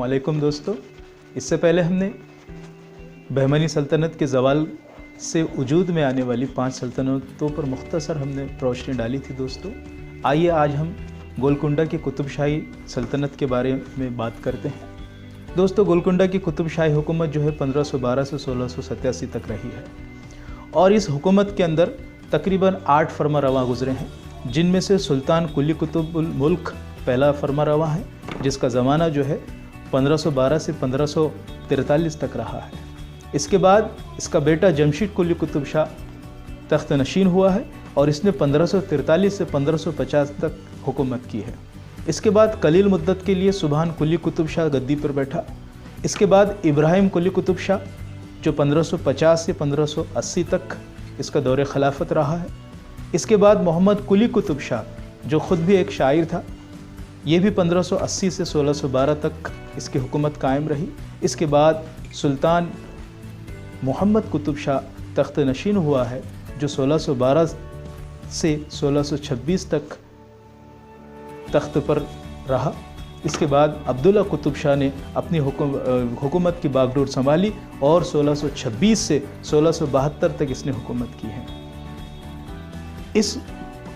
अस्सलामुअलैकुम दोस्तों। इससे पहले हमने बहमनी सल्तनत के ज़वाल से वजूद में आने वाली 5 सल्तनतों पर मुख्तसर हमने रोशनी डाली थी दोस्तों। आइए आज हम गोलकुंडा की कुतुब शाही सल्तनत के बारे में बात करते हैं। दोस्तों, गोलकुंडा की कुतुब शाही हुकूमत जो है 1512 से 1687 तक रही है और इस हुकूमत के अंदर तकरीबन 8 फरमारवा गुजरे हैं, जिनमें से सुल्तान कुली कुतुबुल मुल्क पहला फरमारवा है, जिसका ज़माना जो है 1512 से 1543 तक रहा है। इसके बाद इसका बेटा जमशीद कुली कुतुब शाह तख्त नशीन हुआ है और इसने 1543 से 1550 तक हुकूमत की है। इसके बाद कलील मुद्दत के लिए सुबहान कुली कुतुब शाह गद्दी पर बैठा। इसके बाद इब्राहिम कुली कुतुब शाह जो 1550 से 1580 तक इसका दौरे खिलाफत रहा है। इसके बाद मोहम्मद कुली कुतुब शाह जो ख़ुद भी एक शायर था, ये भी 1580 से 1612 तक इसकी हुकूमत कायम रही। इसके बाद सुल्तान मोहम्मद कुतुब शाह तख्त नशीन हुआ है, जो 1612 से 1626 तक तख्त पर रहा। इसके बाद अब्दुल्ला कुतुब शाह ने अपनी हुकूमत की बागडोर संभाली और 1626 से 1672 तक इसने हुकूमत की है। इस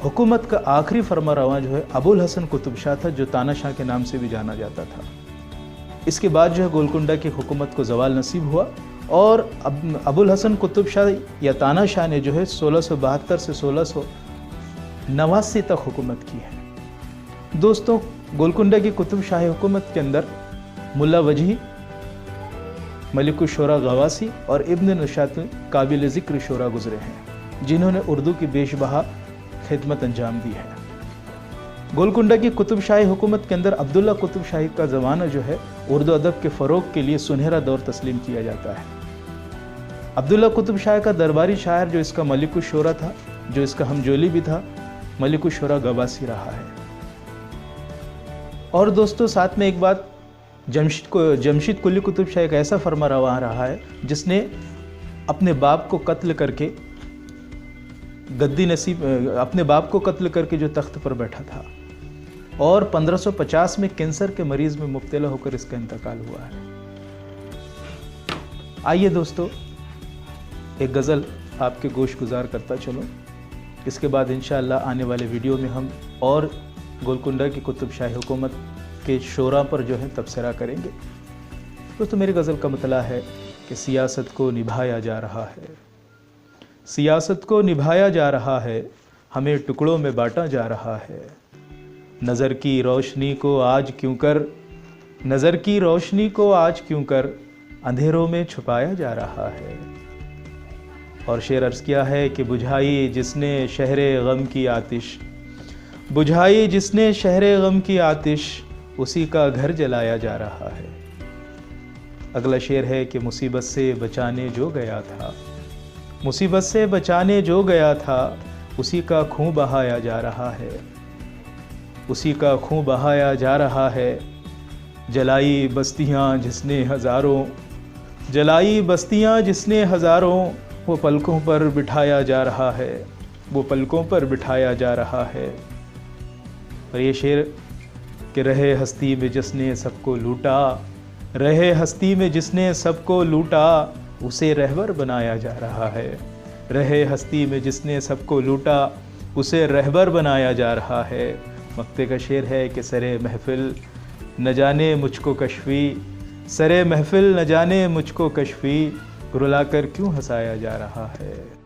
हुकूमत का आखिरी फरमारवा जो है अबुल हसन कुतुब शाह था, जो तानाशाह के नाम से भी जाना जाता था। इसके बाद जो है गोलकुंडा की हुकूमत को ज़वाल नसीब हुआ और अबुल हसन कुतुब शाह या तानाशाह ने जो है 1672 से 1689 तक हुकूमत की है। दोस्तों, गोलकुंडा की कुतुब शाही हुकूमत के अंदर मुल्ला वजही, मलिकुल शोरा गवासी और इब्न नशात काबिल ज़िक्र शोरा गुजरे हैं, जिन्होंने उर्दू की बेशबहा खिदमत अंजाम दी है। गोलकुंडा की कुतुब शाही हुकूमत के अंदर अब्दुल्ला कुतुब शाही का ज़माना जो है उर्दू अदब के फ़रोग़ के लिए सुनहरा दौर तस्लीम किया जाता है। अब्दुल्ला कुतुब शाह का दरबारी शायर जो इसका मलिकुल शोरा था, जो इसका हमजोली भी था, मलिकुल शोरा गवासी रहा है। और दोस्तों, साथ में एक बात, जमशीद कुली कुतुब शाह एक ऐसा फरमारवा रहा है जिसने अपने बाप को कत्ल करके अपने बाप को कत्ल करके जो तख्त पर बैठा था और 1550 में कैंसर के मरीज़ में मुब्तला होकर इसका इंतकाल हुआ है। आइए दोस्तों, एक गज़ल आपके गोश गुजार करता चलो। इसके बाद इंशाअल्लाह आने वाले वीडियो में हम और गोलकुंडा की कुतुब शाही हुकूमत के शोरा पर जो है तबसरा करेंगे। दोस्तों, मेरी गज़ल का मतला है कि सियासत को निभाया जा रहा है, सियासत को निभाया जा रहा है, हमें टुकड़ों में बांटा जा रहा है। नज़र की रोशनी को आज क्यों कर, नज़र की रोशनी को आज क्यों कर अंधेरों में छुपाया जा रहा है। और शेर अर्ज़ किया है कि बुझाई जिसने शहरे गम की आतिश, बुझाई जिसने शहरे गम की आतिश, उसी का घर जलाया जा रहा है। अगला शेर है कि मुसीबत से बचाने जो गया था, मुसीबत से बचाने जो गया था, उसी का खून बहाया जा रहा है, उसी का खून बहाया जा रहा है। जलाई बस्तियाँ जिसने हज़ारों, जलाई बस्तियाँ जिसने हज़ारों, वो पलकों पर बिठाया जा रहा है, वो पलकों पर बिठाया जा रहा है। और ये शेर कि रहे हस्ती में जिसने सबको लूटा, रहे हस्ती में जिसने सबको लूटा, उसे रहबर बनाया जा रहा है, रहे हस्ती में जिसने सबको लूटा, उसे रहबर बनाया जा रहा है। मक्ते का शेर है कि सरे महफिल न जाने मुझको कशफी, सरे महफिल न जाने मुझको कशफी, रुलाकर क्यों हंसाया जा रहा है।